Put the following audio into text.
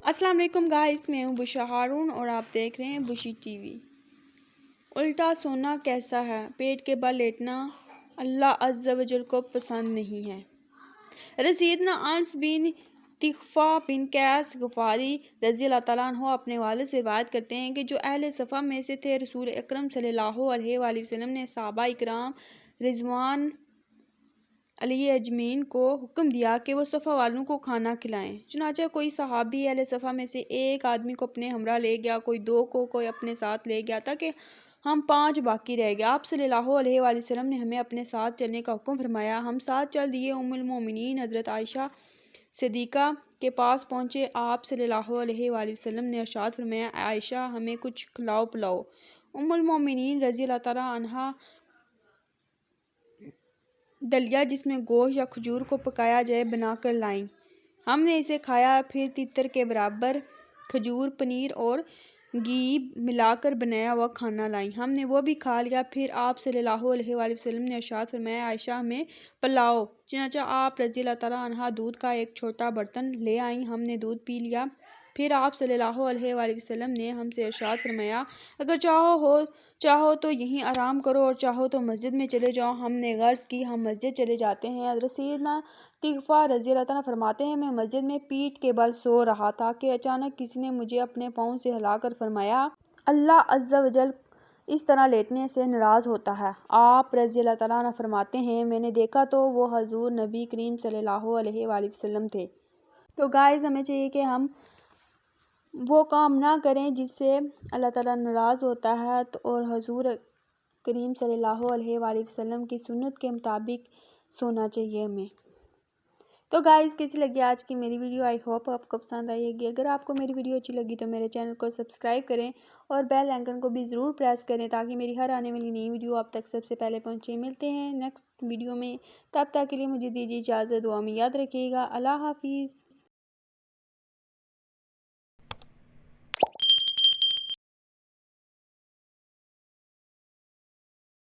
السلام علیکم گائز، میں ہوں بشرا ہارون اور آپ دیکھ رہے ہیں بشی ٹی وی۔ الٹا سونا کیسا ہے؟ پیٹ کے بل لیٹنا اللہ عز و جل کو پسند نہیں ہے۔ سیدنا انس بن تغفہ بن قیس غفاری رضی اللہ تعالیٰ عنہ اپنے والد سے روایت کرتے ہیں کہ جو اہل صفا میں سے تھے، رسول اکرم صلی اللہ علیہ وآلہ وسلم نے صحابہ اکرام رضوان علیہ اجمعین کو حکم دیا کہ وہ صفا والوں کو کھانا کھلائیں۔ چنانچہ کوئی صحابی اہل صفا میں سے ایک آدمی کو اپنے ہمراہ لے گیا، کوئی دو کو، کوئی اپنے ساتھ لے گیا، تاکہ ہم 5 باقی رہ گئے۔ آپ صلی اللہ علیہ وآلہ وسلم نے ہمیں اپنے ساتھ چلنے کا حکم فرمایا۔ ہم ساتھ چل دیے۔ ام المومنین حضرت عائشہ صدیقہ کے پاس پہنچے۔ آپ صلی اللہ علیہ وآلہ وسلم نے ارشاد فرمایا، عائشہ ہمیں کچھ کھلاؤ پلاؤ۔ ام المومنین رضی اللہ تعالیٰ عنہا دلیہ جس میں گوشت یا کھجور کو پکایا جائے بنا کر لائیں۔ ہم نے اسے کھایا، پھر تیتر کے برابر کھجور، پنیر اور گھی ملا کر بنایا ہوا کھانا لائیں۔ ہم نے وہ بھی کھا لیا۔ پھر آپ صلی اللہ علیہ وآلہ وسلم نے ارشاد فرمایا، عائشہ ہمیں پلاؤ۔ چنانچہ آپ رضی اللہ تعالیٰ عنہا دودھ کا ایک چھوٹا برتن لے آئیں۔ ہم نے دودھ پی لیا۔ پھر آپ صلی اللہ علیہ وآلہ وسلم نے ہم سے ارشاد فرمایا، اگر چاہو تو یہیں آرام کرو اور چاہو تو مسجد میں چلے جاؤ۔ ہم نے عرض کی، ہم مسجد چلے جاتے ہیں۔ حضرت سیدنا تغفہ رضی اللہ تعالیٰ فرماتے ہیں، میں مسجد میں پیٹھ کے بل سو رہا تھا کہ اچانک کسی نے مجھے اپنے پاؤں سے ہلا کر فرمایا، اللہ عز و جل اس طرح لیٹنے سے ناراض ہوتا ہے۔ آپ رضی اللہ تعالیٰ عنہ فرماتے ہیں، میں نے دیکھا تو وہ حضور نبی کریم صلی اللہ علیہ وآلہ وسلم تھے۔ تو گائز ہمیں چاہیے کہ ہم وہ کام نہ کریں جس سے اللہ تعالیٰ ناراض ہوتا ہے، اور حضور کریم صلی اللہ علیہ وآلہ وسلم کی سنت کے مطابق سونا چاہیے ہمیں۔ تو گائز کیسی لگی آج کی میری ویڈیو؟ آئی ہوپ آپ کو پسند آئے گی۔ اگر آپ کو میری ویڈیو اچھی لگی تو میرے چینل کو سبسکرائب کریں اور بیل آئیکن کو بھی ضرور پریس کریں تاکہ میری ہر آنے والی نئی ویڈیو آپ تک سب سے پہلے پہنچے۔ ملتے ہیں نیکسٹ ویڈیو میں، تب تک کے لیے مجھے دیجیے اجازت۔ دعا میں یاد رکھیے گا۔ اللہ حافظ۔